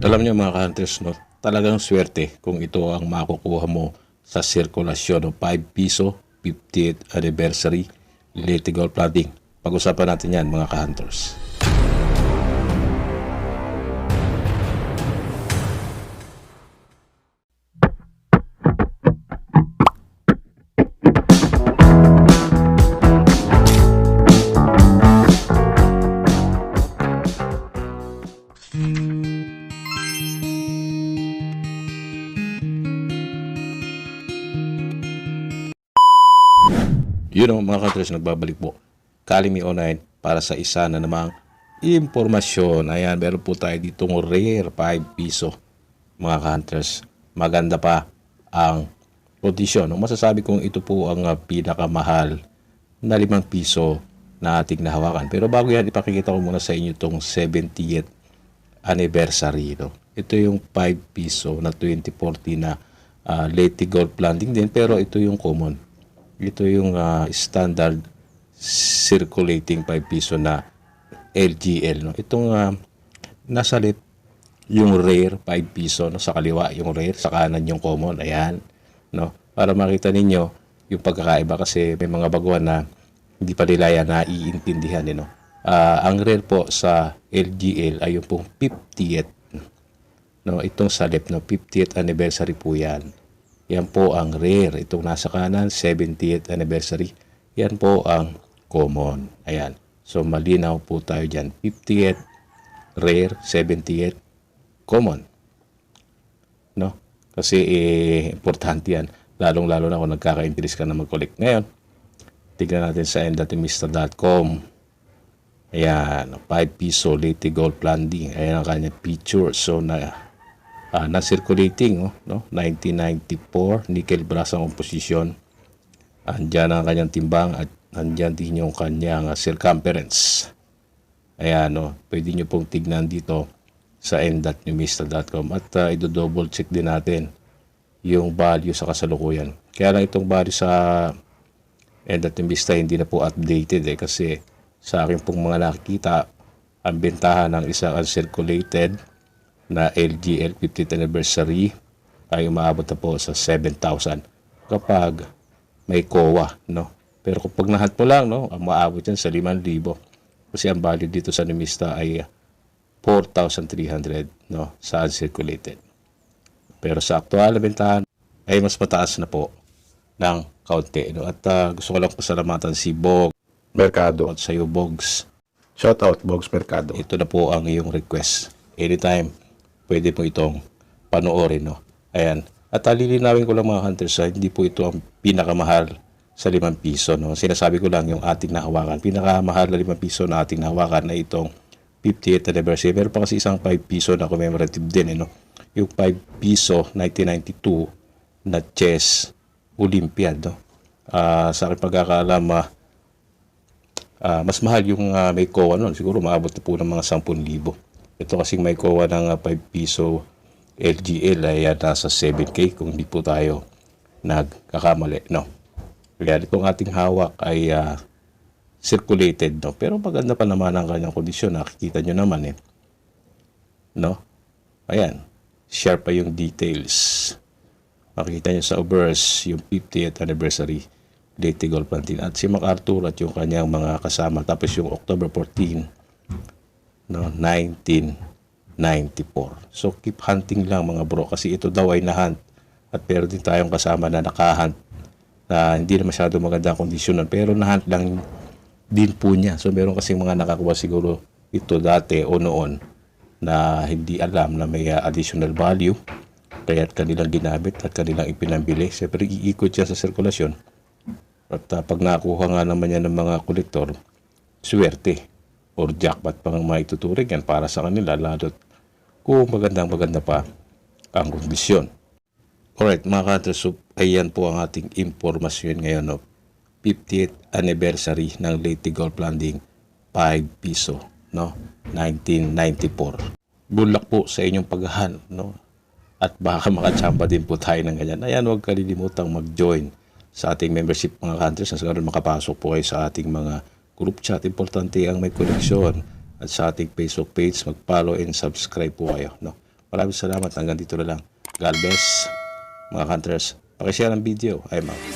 Alam niyo mga ka-hunters, no, talagang swerte kung ito ang makukuha mo sa sirkulasyon ng 5 piso 50th anniversary Leyte Gold Planting. Pag-usapan natin yan mga ka-hunters. Yun know, mga ka-hunters, nagbabalik po Kalimi Online para sa isa na namang impormasyon. Ayan, meron po tayo ditong rare 5 piso mga ka-hunters. Maganda pa ang kondisyon. Masasabi kong ito po ang pinakamahal na 5 piso na ating nahawakan. Pero bago yan, ipakikita ko muna sa inyo itong 70th anniversary. No? Ito yung 5 piso na 2014 na Leyte Gold Planting din, pero ito yung common. Ito yung standard circulating 5 piso na LGL. No? Itong nasa left yung rare 5 piso, no? Sa kaliwa yung rare, sa kanan yung common. Ayan. No? Para makita ninyo yung pagkakaiba kasi may mga baguhan na hindi pa nila yan naiintindihan. No? Ang rare po sa LGL ay yung pong 50th. No? Itong sa left, no? 50th anniversary po yan. Yan po ang rare. Itong nasa kanan, 70th anniversary. Yan po ang common. Ayan. So, malinaw po tayo dyan. 50th, rare, 70th, common. No? Kasi, importante yan. Lalong-lalo na kung nagkaka-interest ka na mag-collect. Ngayon, tignan natin sa end.mista.com. Ayan. 5 piso Leyte Gold Planting. Ayan ang kanyang picture. So, na-circulating, no? 1994, nickel brass ang composition. Andyan ang kanyang timbang at andyan din yung kanyang circumference. Ayan, no? Pwede nyo pong tignan dito sa end.numista.com at i-double check din natin yung value sa kasalukuyan. Kaya lang itong value sa end.numista hindi na po updated kasi sa akin pong mga nakikita, ang bentahan ng isang uncirculated na LGL 50th anniversary ay umaabot na po sa 7,000 kapag may COA, no? Pero kapag nahat mo lang, no, ang maabot yan sa 5,000 kasi ang value dito sa Numista ay 4,300, no, sa uncirculated. Pero sa aktual na bentahan ay mas mataas na po ng kaunti, no? At gusto ko lang pasalamatan si Bog Mercado at sa iyo, Bogs. Shout out, Bogs Mercado. Ito na po ang iyong request. Anytime pwede po itong panoorin, no? Ayan. At lilinawin ko lang mga hunters, hindi po ito ang pinakamahal sa 5 piso, no? Sinasabi ko lang yung ating nahawakan. Pinakamahal na 5 piso na ating nahawakan na itong 50th anniversary. Pero pa kasi isang 5 piso na commemorative din, no? Yung 5 piso 1992 na chess Olympiad, no? Sa aking pagkakaalam, mas mahal yung may COA nun. Siguro maabot na po ng mga 10,000. Ito kasing may COA ng 5 piso LGL ay nasa 7K kung hindi po tayo nagkakamali, no? Kaya itong ating hawak ay circulated, no? Pero maganda pa naman ang kanyang kondisyon. Nakikita nyo naman, no? Ayan. Share pa yung details. Makikita nyo sa obverse yung 50th anniversary Leyte Gold Planting at si MacArthur at yung kanyang mga kasama. Tapos yung October 14, no, 1994. So keep hunting lang mga bro kasi ito daw ay nahunt at pero din tayong kasama na nakahunt na hindi na masyado maganda ang kondisyonan pero nahunt lang din po niya. So meron kasi mga nakakuha siguro ito dati o noon na hindi alam na may additional value kaya kanilang ginamit at kanilang ipinambili. Siyempre iikot siya sa sirkulasyon at pag nakuha nga naman yan ng mga kolektor, swerte or jackpot pang maituturing yan para sa kanila lalo kung maganda pa ang kondisyon. Alright mga ka-hunters, so ayan po ang ating impormasyon ngayon, no? 50th anniversary ng Leyte Gold Planting 5 piso, no? 1994. Good luck po sa inyong paghahan, no? At baka makachamba din po tayo ng ganyan. Ayan, huwag kalilimutang mag-join sa ating membership mga ka-hunters na sa ganun makapasok po kayo sa ating mga group chat. Importante ang may koneksyon. At sa ating Facebook page, mag-follow and subscribe po kayo, no? Maraming salamat. Hanggang dito na lang. God bless mga hunters. Pakishare ang video. I'm out.